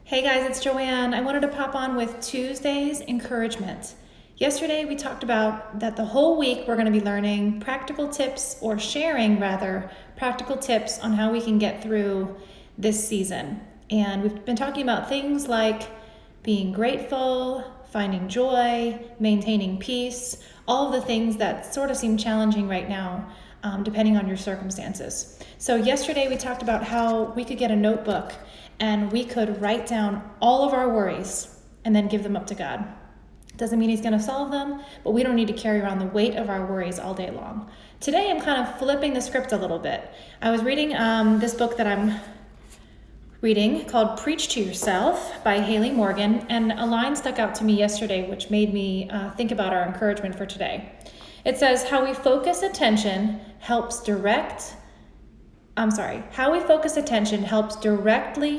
Hey guys, it's Joanne. I wanted to pop on with Tuesday's encouragement. Yesterday we talked about that the whole week we're going to be learning practical tips, or sharing rather, practical tips on how we can get through this season. And we've been talking about things like being grateful, finding joy, maintaining peace, all of the things that sort of seem challenging right now, depending on your circumstances. So yesterday we talked about how we could get a notebook and we could write down all of our worries and then give them up to God. Doesn't mean He's going to solve them, but we don't need to carry around the weight of our worries all day long. Today I'm kind of flipping the script a little bit. I was reading this book that I'm reading called Preach to Yourself by Haley Morgan, and a line stuck out to me yesterday which made me think about our encouragement for today. It says, how we focus attention helps directly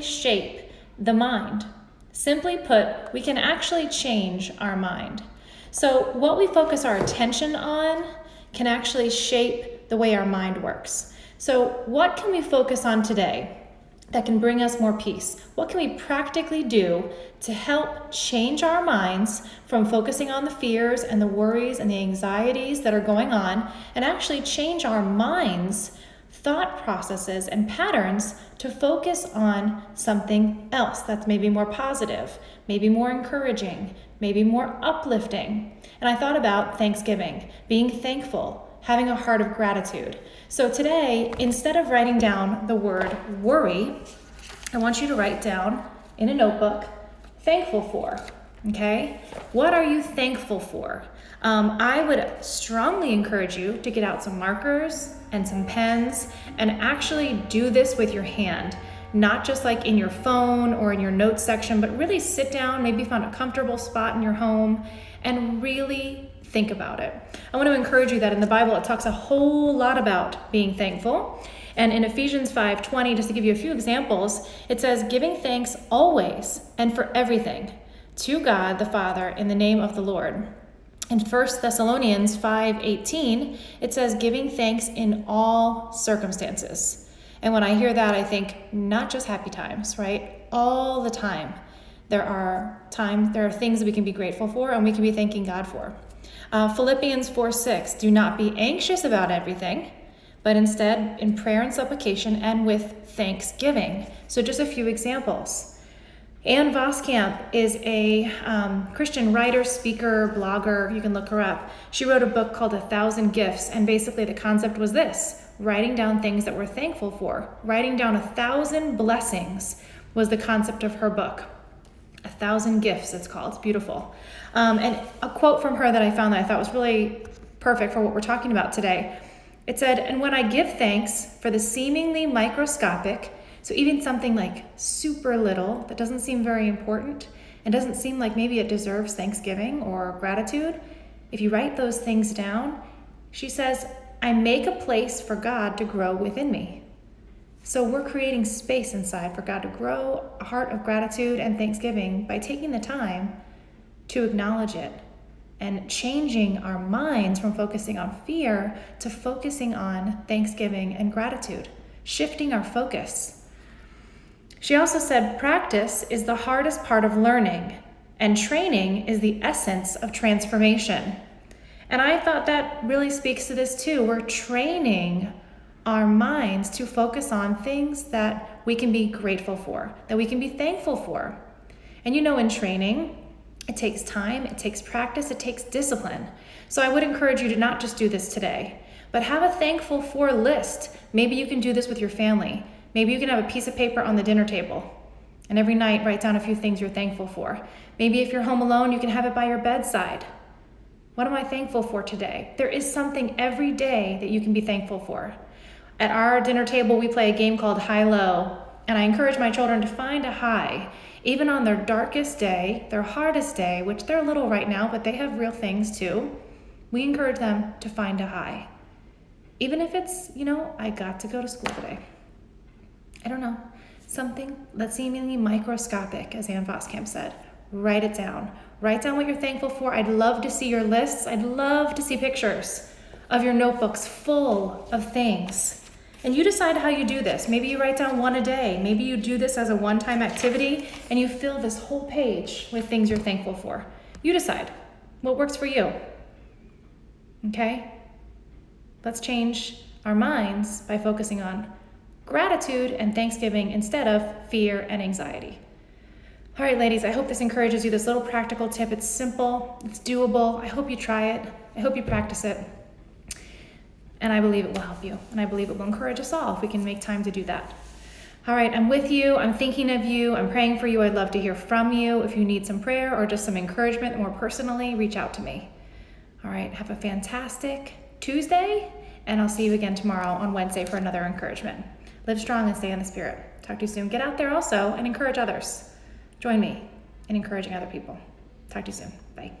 shape the mind. Simply put, we can actually change our mind. So what we focus our attention on can actually shape the way our mind works. So what can we focus on today that can bring us more peace? What can we practically do to help change our minds from focusing on the fears and the worries and the anxieties that are going on, and actually change our minds' thought processes and patterns to focus on something else that's maybe more positive, maybe more encouraging, maybe more uplifting? And I thought about Thanksgiving, being thankful, having a heart of gratitude. So today, instead of writing down the word worry, I want you to write down in a notebook, thankful for, okay? What are you thankful for? I would strongly encourage you to get out some markers and some pens and actually do this with your hand, not just like in your phone or in your notes section, but really sit down, maybe find a comfortable spot in your home and really think about it. I want to encourage you that in the Bible, it talks a whole lot about being thankful. And in Ephesians 5:20, just to give you a few examples, it says, giving thanks always and for everything to God the Father in the name of the Lord. In 1 Thessalonians 5:18, it says, giving thanks in all circumstances. And when I hear that, I think not just happy times, right? All the time. There are things that we can be grateful for and we can be thanking God for. Philippians 4:6, do not be anxious about everything, but instead in prayer and supplication and with thanksgiving. So just a few examples. Ann Voskamp is a Christian writer, speaker, blogger. You can look her up. She wrote a book called 1,000 Gifts, and basically the concept was this: writing down things that we're thankful for. Writing down 1,000 blessings was the concept of her book. 1,000 Gifts, it's called. It's beautiful. And a quote from her that I found that I thought was really perfect for what we're talking about today. It said, and when I give thanks for the seemingly microscopic, so even something like super little that doesn't seem very important and doesn't seem like maybe it deserves thanksgiving or gratitude, if you write those things down, she says, I make a place for God to grow within me. So we're creating space inside for God to grow a heart of gratitude and thanksgiving by taking the time to acknowledge it and changing our minds from focusing on fear to focusing on thanksgiving and gratitude, shifting our focus. She also said, practice is the hardest part of learning, and training is the essence of transformation. And I thought that really speaks to this too. We're training our minds to focus on things that we can be grateful for, that we can be thankful for. And you know, in training, it takes time, it takes practice, it takes discipline. So I would encourage you to not just do this today, but have a thankful for list. Maybe you can do this with your family. Maybe you can have a piece of paper on the dinner table, and every night write down a few things you're thankful for. Maybe if you're home alone, you can have it by your bedside. What am I thankful for today? There is something every day that you can be thankful for. At our dinner table, we play a game called High-Low, and I encourage my children to find a high. Even on their darkest day, their hardest day, which they're little right now, but they have real things too, we encourage them to find a high. Even if it's, I got to go to school today. I don't know, something that's seemingly microscopic, as Ann Voskamp said. Write it down. Write down what you're thankful for. I'd love to see your lists. I'd love to see pictures of your notebooks full of things. And you decide how you do this. Maybe you write down one a day. Maybe you do this as a one-time activity and you fill this whole page with things you're thankful for. You decide what works for you. Okay? Let's change our minds by focusing on gratitude and thanksgiving instead of fear and anxiety. All right, ladies, I hope this encourages you. This little practical tip, it's simple, it's doable. I hope you try it. I hope you practice it. And I believe it will help you. And I believe it will encourage us all if we can make time to do that. All right, I'm with you. I'm thinking of you. I'm praying for you. I'd love to hear from you. If you need some prayer or just some encouragement more personally, reach out to me. All right, have a fantastic Tuesday, and I'll see you again tomorrow on Wednesday for another encouragement. Live strong and stay in the Spirit. Talk to you soon. Get out there also and encourage others. Join me in encouraging other people. Talk to you soon. Bye.